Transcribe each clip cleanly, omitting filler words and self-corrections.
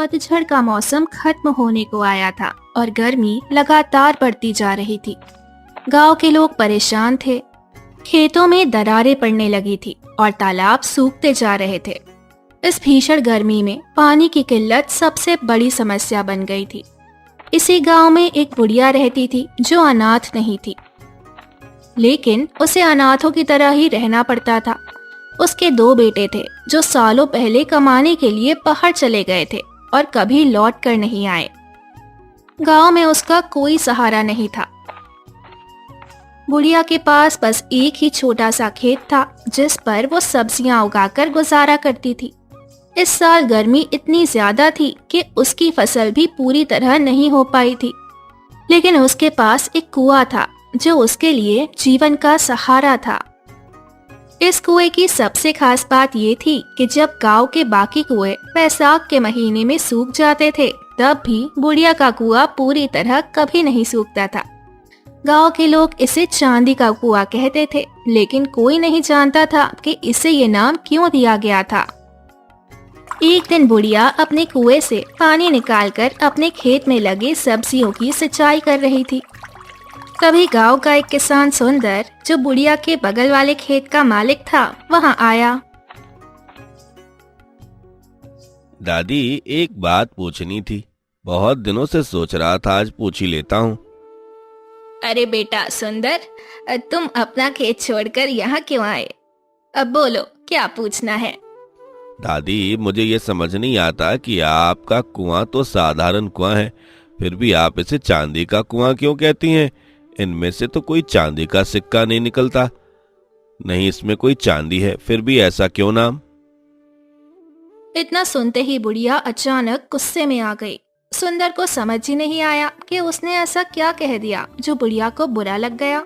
पतझड़ का मौसम खत्म होने को आया था और गर्मी लगातार बढ़ती जा रही थी। गांव के लोग परेशान थे। खेतों में दरारें पड़ने लगी थी और तालाब सूखते जा रहे थे। इस भीषण गर्मी में पानी की किल्लत सबसे बड़ी समस्या बन गई थी। इसी गांव में एक बुढ़िया रहती थी जो अनाथ नहीं थी, लेकिन उसे अनाथों की तरह ही रहना पड़ता था। उसके 2 बेटे थे जो सालों पहले कमाने के लिए बाहर चले गए थे और कभी लौट कर नहीं आए। गांव में उसका कोई सहारा नहीं था। बुढ़िया के पास बस एक ही छोटा सा खेत था जिस पर वो सब्जियां उगाकर गुजारा करती थी। इस साल गर्मी इतनी ज्यादा थी कि उसकी फसल भी पूरी तरह नहीं हो पाई थी, लेकिन उसके पास एक कुआं था जो उसके लिए जीवन का सहारा था। इस कुएं की सबसे खास बात ये थी कि जब गांव के बाकी कुएं बैसाख के महीने में सूख जाते थे, तब भी बुढ़िया का कुआं पूरी तरह कभी नहीं सूखता था। गांव के लोग इसे चांदी का कुआं कहते थे, लेकिन कोई नहीं जानता था कि इसे ये नाम क्यों दिया गया था। एक दिन बुढ़िया अपने कुएं से पानी निकालकर अपने खेत में लगे सब्जियों की सिंचाई कर रही थी। तभी गांव का एक किसान सुंदर, जो बुढ़िया के बगल वाले खेत का मालिक था, वहां आया। दादी, एक बात पूछनी थी। बहुत दिनों से सोच रहा था, आज पूछ ही लेता हूँ। अरे बेटा सुंदर, तुम अपना खेत छोड़कर यहाँ क्यों आए? अब बोलो, क्या पूछना है? दादी, मुझे ये समझ नहीं आता कि आपका कुआं तो साधारण कुआं है, फिर भी आप इसे चांदी का कुआं क्यों कहती हैं? इनमें से तो कोई चांदी का सिक्का नहीं निकलता। नहीं, इसमें कोई चांदी है, फिर भी ऐसा क्यों नाम? इतना सुनते ही बुढ़िया अचानक गुस्से में आ गई। सुंदर को समझ ही नहीं आया कि उसने ऐसा क्या कह दिया जो बुढ़िया को बुरा लग गया।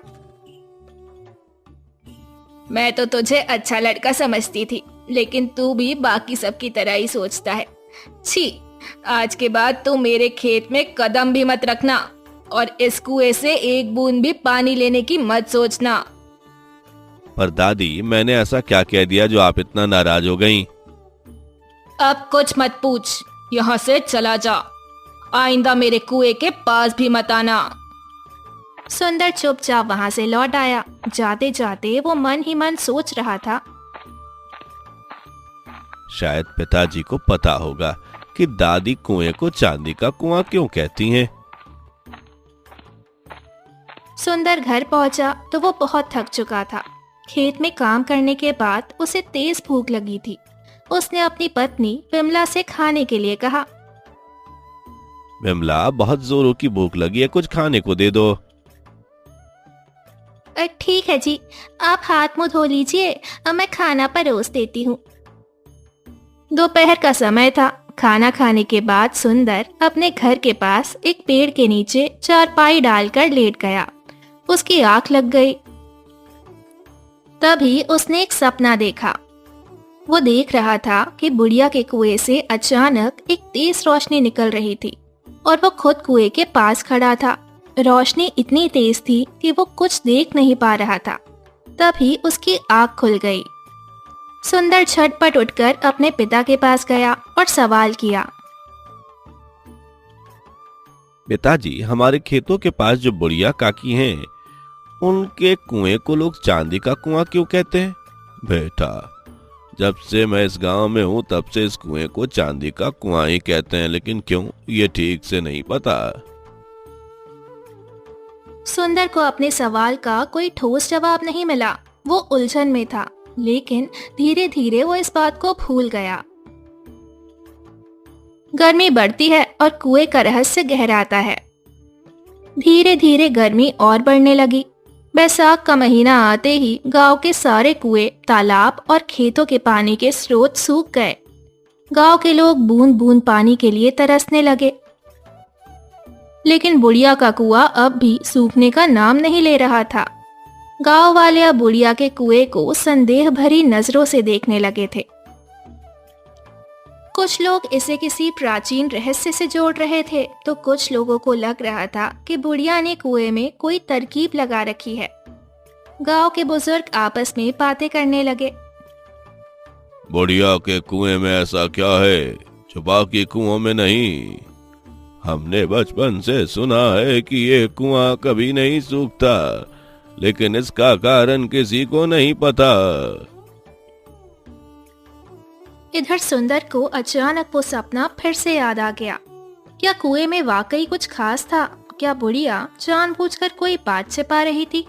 मैं तो तुझे अच्छा लड़का समझती थी, लेकिन तू भी बाकी सबकी तरह ही सोचता है। छी, आज के बाद तू मेरे खेत में कदम भी मत रखना और इस कुएं से एक बूंद भी पानी लेने की मत सोचना। पर दादी, मैंने ऐसा क्या कह दिया जो आप इतना नाराज हो गईं? अब कुछ मत पूछ, यहाँ से चला जा। आइंदा मेरे कुएं के पास भी मत आना। सुंदर चुपचाप वहां से लौट आया। जाते जाते वो मन ही मन सोच रहा था, शायद पिताजी को पता होगा कि दादी कुएं को चांदी का कुआं क्यों कहती हैं। सुंदर घर पहुंचा तो वो बहुत थक चुका था। खेत में काम करने के बाद उसे तेज भूख लगी थी। उसने अपनी पत्नी विमला से खाने के लिए कहा। विमला, बहुत जोरों की भूख लगी है, कुछ खाने को दे दो। ठीक है जी, आप हाथ मुंह धो लीजिए, मैं खाना परोस देती हूँ। दोपहर का समय था। खाना खाने के बाद सुंदर अपने घर के पास एक पेड़ के नीचे चारपाई डालकर लेट गया। उसकी आंख लग गई। तभी उसने एक सपना देखा। वो देख रहा था कि बुढ़िया के कुएं से अचानक एक तेज रोशनी निकल रही थी और वो खुद कुएं के पास खड़ा था। रोशनी इतनी तेज थी कि वो कुछ देख नहीं पा रहा था। तभी उसकी आंख खुल गई। सुंदर झटपट उठकर अपने पिता के पास गया और सवाल किया। पिताजी, हमारे खेतों के पास जो बुढ़िया काकी हैं, उनके कुएं को लोग चांदी का कुआं क्यों कहते हैं? बेटा, जब से मैं इस गांव में हूं तब से इस कुएं को चांदी का कुआं ही कहते हैं, लेकिन क्यों, ये ठीक से नहीं पता। सुंदर को अपने सवाल का कोई ठोस जवाब नहीं मिला। वो उलझन में था, लेकिन धीरे धीरे वो इस बात को भूल गया। गर्मी बढ़ती है और कुएं का रहस्य गहराता है। धीरे धीरे गर्मी और बढ़ने लगी। बैसाख का महीना आते ही गांव के सारे कुएं, तालाब और खेतों के पानी के स्रोत सूख गए। गांव के लोग बूंद बूंद पानी के लिए तरसने लगे, लेकिन बुढ़िया का कुआं अब भी सूखने का नाम नहीं ले रहा था। गांव वाले अब बुढ़िया के कुएं को संदेह भरी नजरों से देखने लगे थे। कुछ लोग इसे किसी प्राचीन रहस्य से जोड़ रहे थे, तो कुछ लोगों को लग रहा था कि बुढ़िया ने कुएं में कोई तरकीब लगा रखी है। गांव के बुजुर्ग आपस में बातें करने लगे। बुढ़िया के कुएं में ऐसा क्या है छुपा के कुओं में नहीं। हमने बचपन से सुना है कि ये कुआं कभी नहीं सूखता, लेकिन इसका कारण किसी को नहीं पता। इधर सुंदर को अचानक वो सपना फिर से याद आ गया। क्या कुएं में वाकई कुछ खास था? क्या बुढ़िया जानबूझकर कोई बात छिपा रही थी?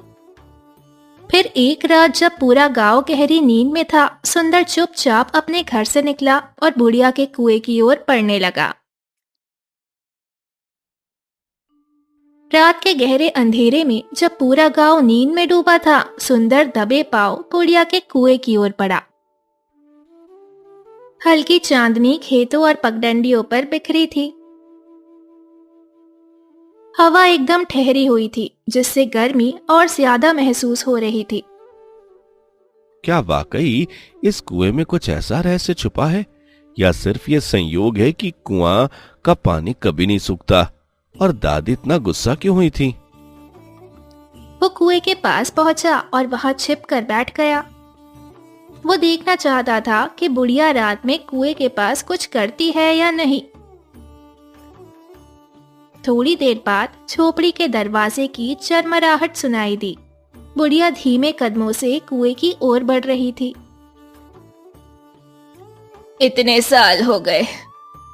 फिर एक रात जब पूरा गांव गहरी नींद में था, सुंदर चुपचाप अपने घर से निकला और बुढ़िया के कुएं की ओर बढ़ने लगा। रात के गहरे अंधेरे में जब पूरा गांव नींद में डूबा था, सुंदर दबे पांव बुढ़िया के कुएं की ओर बढ़ा। हल्की चांदनी खेतों और पगडंडियों पर बिखरी थी। हवा एकदम ठहरी हुई थी, जिससे गर्मी और ज्यादा महसूस हो रही थी। क्या वाकई इस कुएं में कुछ ऐसा रहस्य छुपा है, या सिर्फ ये संयोग है कि कुआं का पानी कभी नहीं सूखता? और दादी इतना गुस्सा क्यों हुई थी? वो कुएं के पास पहुंचा और वहां छिप कर बैठ गया। वो देखना चाहता था कि बुढ़िया रात में कुएं के पास कुछ करती है या नहीं। थोड़ी देर बाद झोपड़ी के दरवाजे की चरमराहट सुनाई दी। बुढ़िया धीमे कदमों से कुएं की ओर बढ़ रही थी। इतने साल हो गए,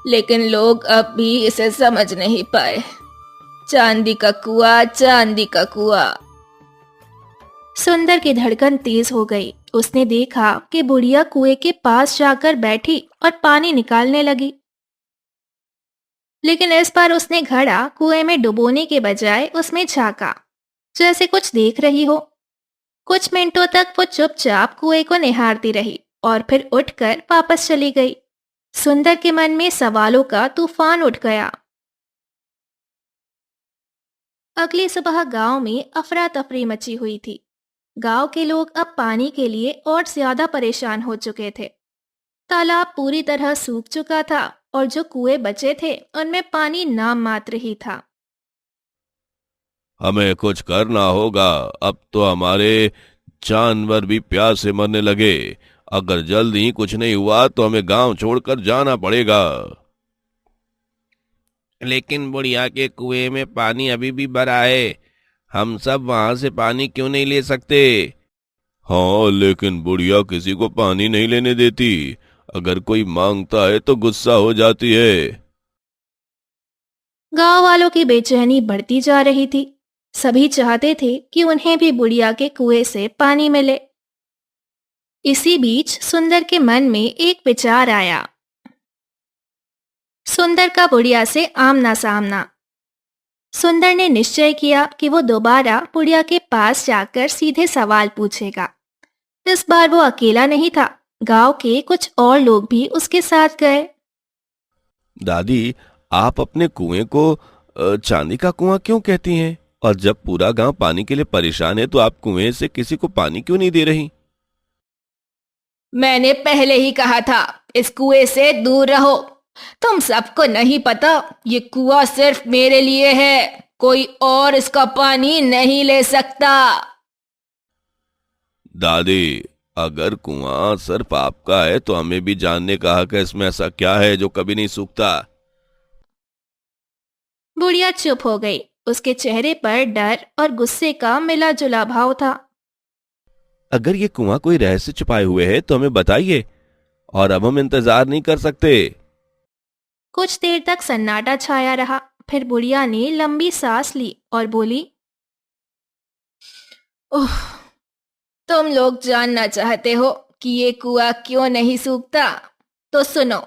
लेकिन लोग अब भी इसे समझ नहीं पाए। चांदी का कुआं, चांदी का कुआं। सुंदर की धड़कन तेज हो गई। उसने देखा कि बुढ़िया कुएं के पास जाकर बैठी और पानी निकालने लगी। लेकिन इस बार उसने घड़ा कुएं में डुबोने के बजाय उसमें झांका, जैसे कुछ देख रही हो। कुछ मिनटों तक वो चुपचाप कुएं को निहारती रही और फिर उठकर वापस चली गई। सुंदर के मन में सवालों का तूफान उठ गया। अगली सुबह गांव में अफरा तफरी मची हुई थी। गांव के लोग अब पानी के लिए और ज्यादा परेशान हो चुके थे। तालाब पूरी तरह सूख चुका था और जो कुएं बचे थे उनमें पानी नाम मात्र ही था। हमें कुछ करना होगा, अब तो हमारे जानवर भी प्यास से मरने लगे। अगर जल्द ही कुछ नहीं हुआ तो हमें गांव छोड़कर जाना पड़ेगा। लेकिन बुढ़िया के कुएं में पानी अभी भी भरा है, हम सब वहां से पानी क्यों नहीं ले सकते? हाँ, लेकिन बुढ़िया किसी को पानी नहीं लेने देती। अगर कोई मांगता है तो गुस्सा हो जाती है। गांव वालों की बेचैनी बढ़ती जा रही थी। सभी चाहते थे कि उन्हें भी बुढ़िया के कुएं से पानी मिले। इसी बीच सुंदर के मन में एक विचार आया। सुंदर का बुढ़िया से आमना सामना। सुंदर ने निश्चय किया कि वो दोबारा बुढ़िया के पास जाकर सीधे सवाल पूछेगा। इस बार वो अकेला नहीं था, गांव के कुछ और लोग भी उसके साथ गए। दादी, आप अपने कुएं को चांदी का कुआं क्यों कहती हैं? और जब पूरा गांव पानी के लिए परेशान है तो आप कुएं से किसी को पानी क्यों नहीं दे रही? मैंने पहले ही कहा था, इस कुएं से दूर रहो। तुम सबको नहीं पता, ये कुआं सिर्फ मेरे लिए है। कोई और इसका पानी नहीं ले सकता। दादी, अगर कुआं सिर्फ आपका है तो हमें भी जानने का हक है। इसमें ऐसा क्या है जो कभी नहीं सूखता? बुढ़िया चुप हो गई। उसके चेहरे पर डर और गुस्से का मिला जुला भाव था। अगर ये कुआं कोई रहस्य छुपाए हुए है तो हमें बताइए, और अब हम इंतजार नहीं कर सकते। कुछ देर तक सन्नाटा छाया रहा। फिर बुढ़िया ने लंबी सांस ली और बोली, ओह, तुम लोग जानना चाहते हो कि ये कुआं क्यों नहीं सूखता? तो सुनो,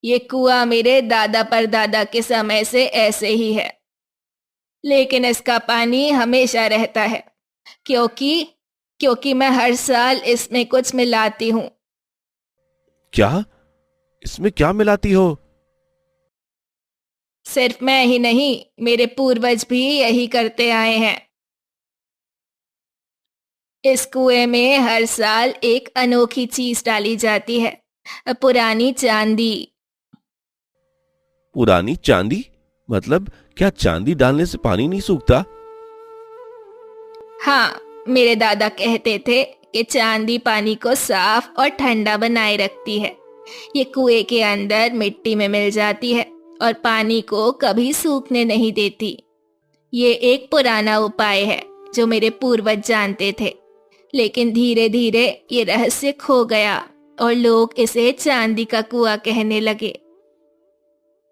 ये कुआं मेरे दादा परदादा के समय से ऐसे ही है, लेकिन इसका पानी हमेशा रहता है, क्योंकि मैं हर साल इसमें कुछ मिलाती हूँ। क्या? इसमें क्या मिलाती हो? सिर्फ मैं ही नहीं, मेरे पूर्वज भी यही करते आए हैं। इस कुएं में हर साल एक अनोखी चीज डाली जाती है, पुरानी चांदी। पुरानी चांदी? मतलब क्या चांदी डालने से पानी नहीं सूखता? हाँ, मेरे दादा कहते थे कि चांदी पानी को साफ और ठंडा बनाए रखती है, ये कुएं के अंदर मिट्टी में मिल जाती है और पानी को कभी सूखने नहीं देती। ये एक पुराना उपाय है जो मेरे पूर्वज जानते थे, लेकिन धीरे धीरे ये रहस्य खो गया और लोग इसे चांदी का कुआं कहने लगे।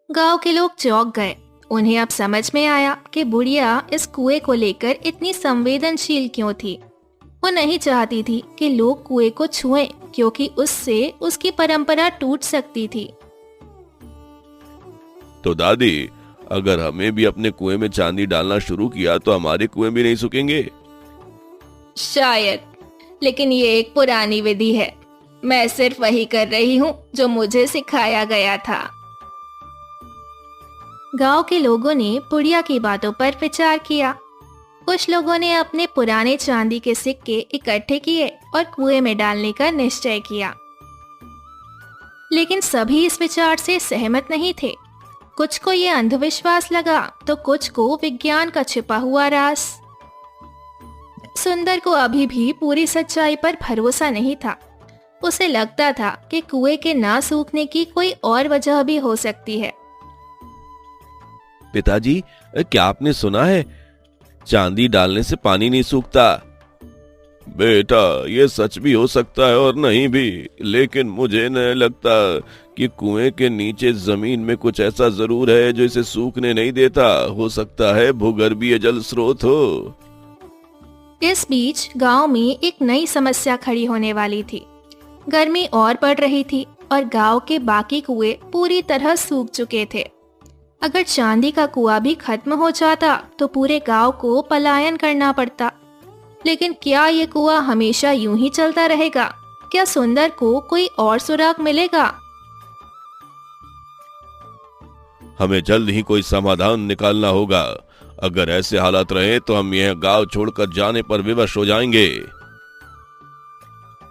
गांव के लोग चौंक गए। उन्हें अब समझ में आया कि बुढ़िया इस कुएं को लेकर इतनी संवेदनशील क्यों थी। वो नहीं चाहती थी कि लोग कुएं को छुएं, क्योंकि उससे उसकी परंपरा टूट सकती थी। तो दादी, अगर हमें भी अपने कुएं में चांदी डालना शुरू किया तो हमारे कुएं भी नहीं सूखेंगे? शायद, लेकिन ये एक पुरानी विधि है। मैं सिर्फ वही कर रही हूँ जो मुझे सिखाया गया था। गांव के लोगों ने बुढ़िया की बातों पर विचार किया। कुछ लोगों ने अपने पुराने चांदी के सिक्के इकट्ठे किए और कुएं में डालने का निश्चय किया, लेकिन सभी इस विचार से सहमत नहीं थे। कुछ को ये अंधविश्वास लगा तो कुछ को विज्ञान का छिपा हुआ राज। सुंदर को अभी भी पूरी सच्चाई पर भरोसा नहीं था। उसे लगता था कि कुएं के ना सूखने की कोई और वजह भी हो सकती है। पिताजी, क्या आपने सुना है चांदी डालने से पानी नहीं सूखता? बेटा, ये सच भी हो सकता है और नहीं भी, लेकिन मुझे नहीं लगता कि कुएं के नीचे जमीन में कुछ ऐसा जरूर है जो इसे सूखने नहीं देता। हो सकता है भूगर्भीय जल स्रोत हो। इस बीच गांव में एक नई समस्या खड़ी होने वाली थी। गर्मी और बढ़ रही थी और गांव के बाकी कुएं पूरी तरह सूख चुके थे। अगर चांदी का कुआं भी खत्म हो जाता तो पूरे गांव को पलायन करना पड़ता। लेकिन क्या ये कुआं हमेशा यूं ही चलता रहेगा? क्या सुंदर को कोई और सुराग मिलेगा? हमें जल्द ही कोई समाधान निकालना होगा। अगर ऐसे हालात रहे तो हम यह गांव छोड़कर जाने पर विवश हो जाएंगे।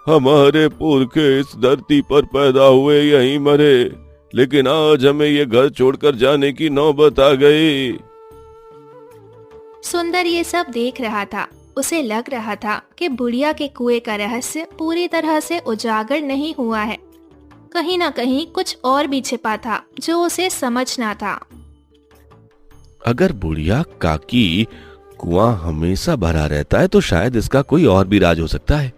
हमारे पुरखे इस धरती पर पैदा हुए, यहीं मरे, लेकिन आज हमें ये घर छोड़कर जाने की नौबत आ गई। सुंदर ये सब देख रहा था। उसे लग रहा था कि बुढ़िया के कुएं का रहस्य पूरी तरह से उजागर नहीं हुआ है। कहीं ना कहीं कुछ और भी छिपा था जो उसे समझना था। अगर बुढ़िया काकी कुआं हमेशा भरा रहता है तो शायद इसका कोई और भी राज हो सकता है।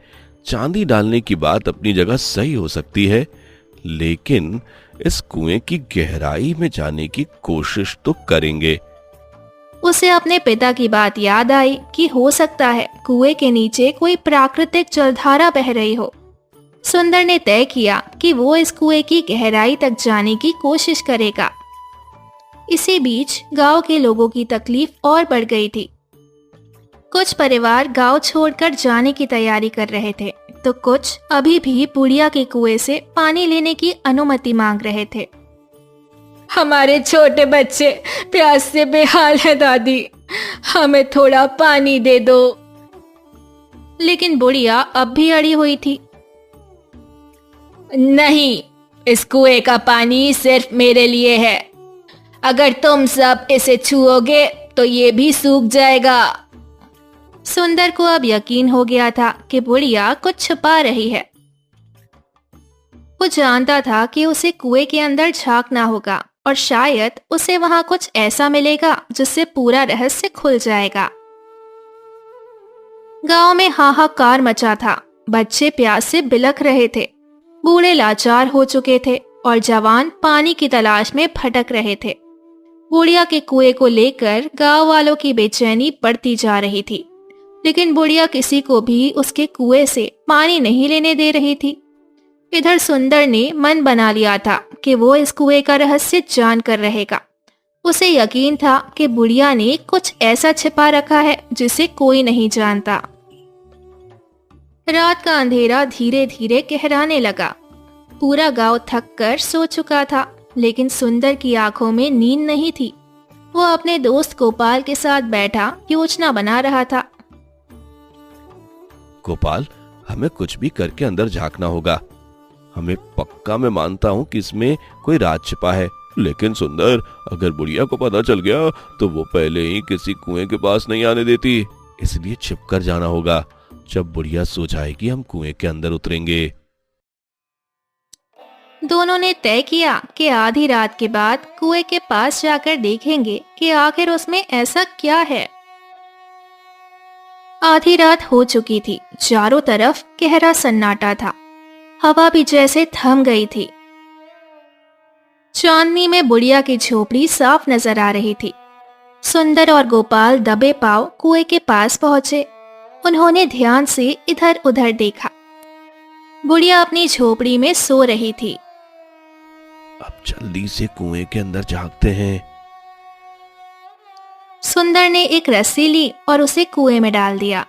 चांदी डालने की बात अपनी जगह सही हो सकती है, लेकिन इस कुएं की गहराई में जाने की कोशिश तो करेंगे। उसे अपने पिता की बात याद आई कि हो सकता है कुएं के नीचे कोई प्राकृतिक जलधारा बह रही हो। सुंदर ने तय किया कि वो इस कुएं की गहराई तक जाने की कोशिश करेगा। इसी बीच गांव के लोगों की तकलीफ और बढ़ गई थी। कुछ परिवार गांव छोड़कर जाने की तैयारी कर रहे थे, तो कुछ अभी भी बुढ़िया के कुएं से पानी लेने की अनुमति मांग रहे थे। हमारे छोटे बच्चे प्यास से बेहाल है दादी, हमें थोड़ा पानी दे दो। लेकिन बुढ़िया अब भी अड़ी हुई थी। नहीं, इस कुएं का पानी सिर्फ मेरे लिए है। अगर तुम सब इसे छुओगे तो ये भी सूख जाएगा। सुंदर को अब यकीन हो गया था कि बुढ़िया कुछ छुपा रही है। वो जानता था कि उसे कुएं के अंदर झांकना होगा और शायद उसे वहां कुछ ऐसा मिलेगा जिससे पूरा रहस्य खुल जाएगा। गांव में हाहाकार मचा था। बच्चे प्यास से बिलख रहे थे, बूढ़े लाचार हो चुके थे और जवान पानी की तलाश में भटक रहे थे। बुढ़िया के कुएं को लेकर गांव वालों की बेचैनी बढ़ती जा रही थी, लेकिन बुढ़िया किसी को भी उसके कुएं से पानी नहीं लेने दे रही थी। इधर सुंदर ने मन बना लिया था कि वो इस कुएं का रहस्य जान कर रहेगा। उसे यकीन था कि बुढ़िया ने कुछ ऐसा छिपा रखा है जिसे कोई नहीं जानता। रात का अंधेरा धीरे धीरे गहराने लगा। पूरा गांव थक कर सो चुका था, लेकिन सुंदर की आंखों में नींद नहीं थी। वो अपने दोस्त गोपाल के साथ बैठा योजना बना रहा था। गोपाल, हमें कुछ भी करके अंदर झांकना होगा। हमें पक्का, मैं मानता हूँ कि इसमें कोई राज छिपा है, लेकिन सुंदर, अगर बुढ़िया को पता चल गया तो वो पहले ही किसी कुएं के पास नहीं आने देती। इसलिए छिपकर जाना होगा। जब बुढ़िया सो जाएगी हम कुएं के अंदर उतरेंगे। दोनों ने तय किया कि आधी रात के बाद कुएं के पास जाकर देखेंगे कि आखिर उसमें ऐसा क्या है। आधी रात हो चुकी थी। चारों तरफ गहरा सन्नाटा था। हवा भी जैसे थम गई थी। चांदनी में बुढ़िया की झोपड़ी साफ नजर आ रही थी। सुंदर और गोपाल दबे पांव कुएं के पास पहुंचे। उन्होंने ध्यान से इधर उधर देखा। बुढ़िया अपनी झोपड़ी में सो रही थी। अब जल्दी से कुएं के अंदर झांकते हैं। सुंदर ने एक रस्सी ली और उसे कुएं में डाल दिया।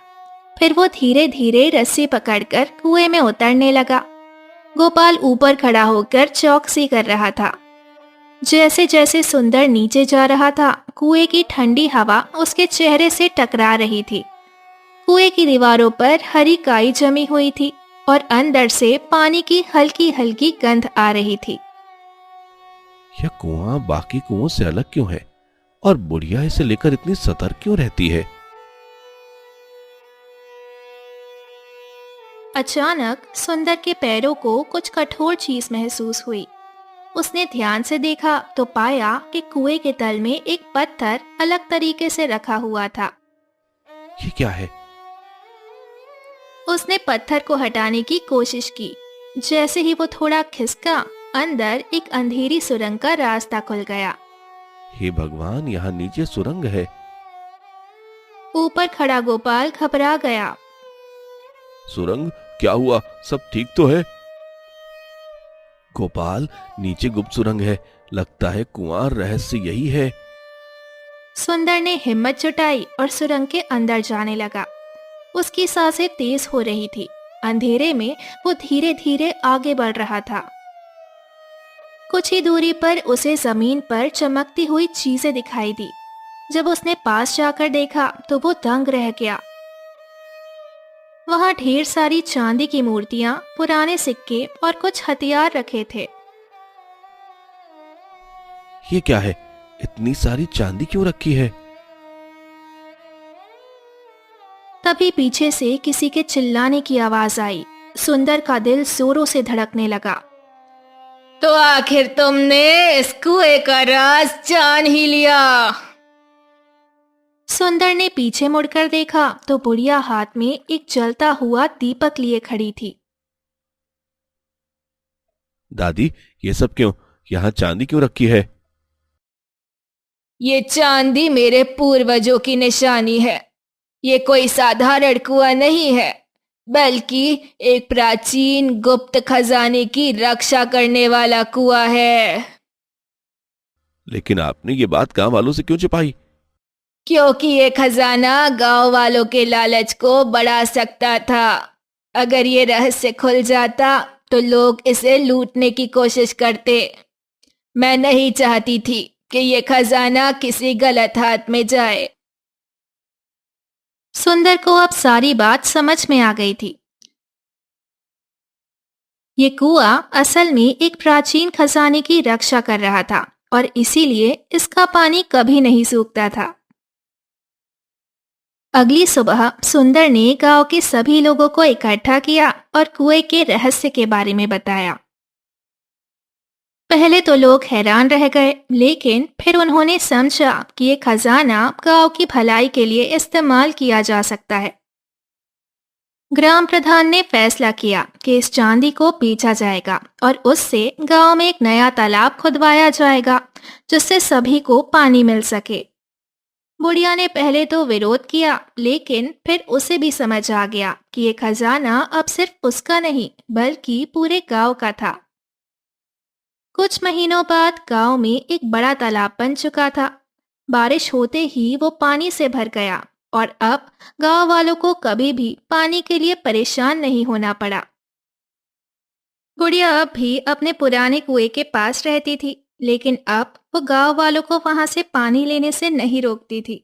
फिर वो धीरे धीरे रस्सी पकड़कर कुएं में उतरने लगा। गोपाल ऊपर खड़ा होकर चौकसी कर रहा था। जैसे जैसे सुंदर नीचे जा रहा था, कुएं की ठंडी हवा उसके चेहरे से टकरा रही थी। कुएं की दीवारों पर हरी काई जमी हुई थी और अंदर से पानी की हल्की हल्की गंध आ रही थी। यह कुआं बाकी कुओं से अलग क्यों है और बुढ़िया इसे लेकर इतनी सतर्क क्यों रहती है? अचानक सुंदर के पैरों को कुछ कठोर चीज महसूस हुई। उसने ध्यान से देखा तो पाया कि कुएं के तल में एक पत्थर अलग तरीके से रखा हुआ था। ये क्या है? उसने पत्थर को हटाने की कोशिश की। जैसे ही वो थोड़ा खिसका, अंदर एक अंधेरी सुरंग का रास्ता खुल गया। हे भगवान, यहाँ नीचे सुरंग है। ऊपर खड़ा गोपाल घबरा गया। सुरंग? क्या हुआ? सब ठीक तो है? गोपाल, नीचे गुप्त सुरंग है। लगता है कुआं रहस्य यही है। सुंदर ने हिम्मत जुटाई और सुरंग के अंदर जाने लगा। उसकी सांसें तेज हो रही थी। अंधेरे में वो धीरे धीरे आगे बढ़ रहा था। कुछ ही दूरी पर उसे जमीन पर चमकती हुई चीजें दिखाई दी। जब उसने पास जाकर देखा तो वो दंग रह गया। वहां ढेर सारी चांदी की मूर्तियां, पुराने सिक्के और कुछ हथियार रखे थे। ये क्या है? इतनी सारी चांदी क्यों रखी है? तभी पीछे से किसी के चिल्लाने की आवाज आई। सुंदर का दिल जोरों से धड़कने लगा। तो आखिर तुमने इस कुएं का राज जान ही लिया। सुंदर ने पीछे मुड़कर देखा तो बुढ़िया हाथ में एक जलता हुआ दीपक लिए खड़ी थी। दादी, ये सब क्यों? यहाँ चांदी क्यों रखी है? ये चांदी मेरे पूर्वजों की निशानी है। ये कोई साधारण कुआं नहीं है, बल्कि एक प्राचीन गुप्त खजाने की रक्षा करने वाला कुआं है। लेकिन आपने ये बात गांव वालों से क्यों छिपाई? क्योंकि ये खजाना गांव वालों के लालच को बढ़ा सकता था। अगर ये रहस्य खुल जाता तो लोग इसे लूटने की कोशिश करते। मैं नहीं चाहती थी कि ये खजाना किसी गलत हाथ में जाए। सुंदर को अब सारी बात समझ में आ गई थी। ये कुआं असल में एक प्राचीन खजाने की रक्षा कर रहा था और इसीलिए इसका पानी कभी नहीं सूखता था। अगली सुबह सुंदर ने गांव के सभी लोगों को इकट्ठा किया और कुएं के रहस्य के बारे में बताया। पहले तो लोग हैरान रह गए, लेकिन फिर उन्होंने समझा कि ये खजाना गांव की भलाई के लिए इस्तेमाल किया जा सकता है। ग्राम प्रधान ने फैसला किया कि इस चांदी को बेचा जाएगा और उससे गांव में एक नया तालाब खुदवाया जाएगा, जिससे सभी को पानी मिल सके। बुढ़िया ने पहले तो विरोध किया, लेकिन फिर उसे भी समझ आ गया कि ये खजाना अब सिर्फ उसका नहीं, बल्कि पूरे गांव का था। कुछ महीनों बाद गांव में एक बड़ा तालाब बन चुका था। बारिश होते ही वो पानी से भर गया और अब गांव वालों को कभी भी पानी के लिए परेशान नहीं होना पड़ा। गुड़िया अब भी अपने पुराने कुएं के पास रहती थी, लेकिन अब वो गांव वालों को वहां से पानी लेने से नहीं रोकती थी।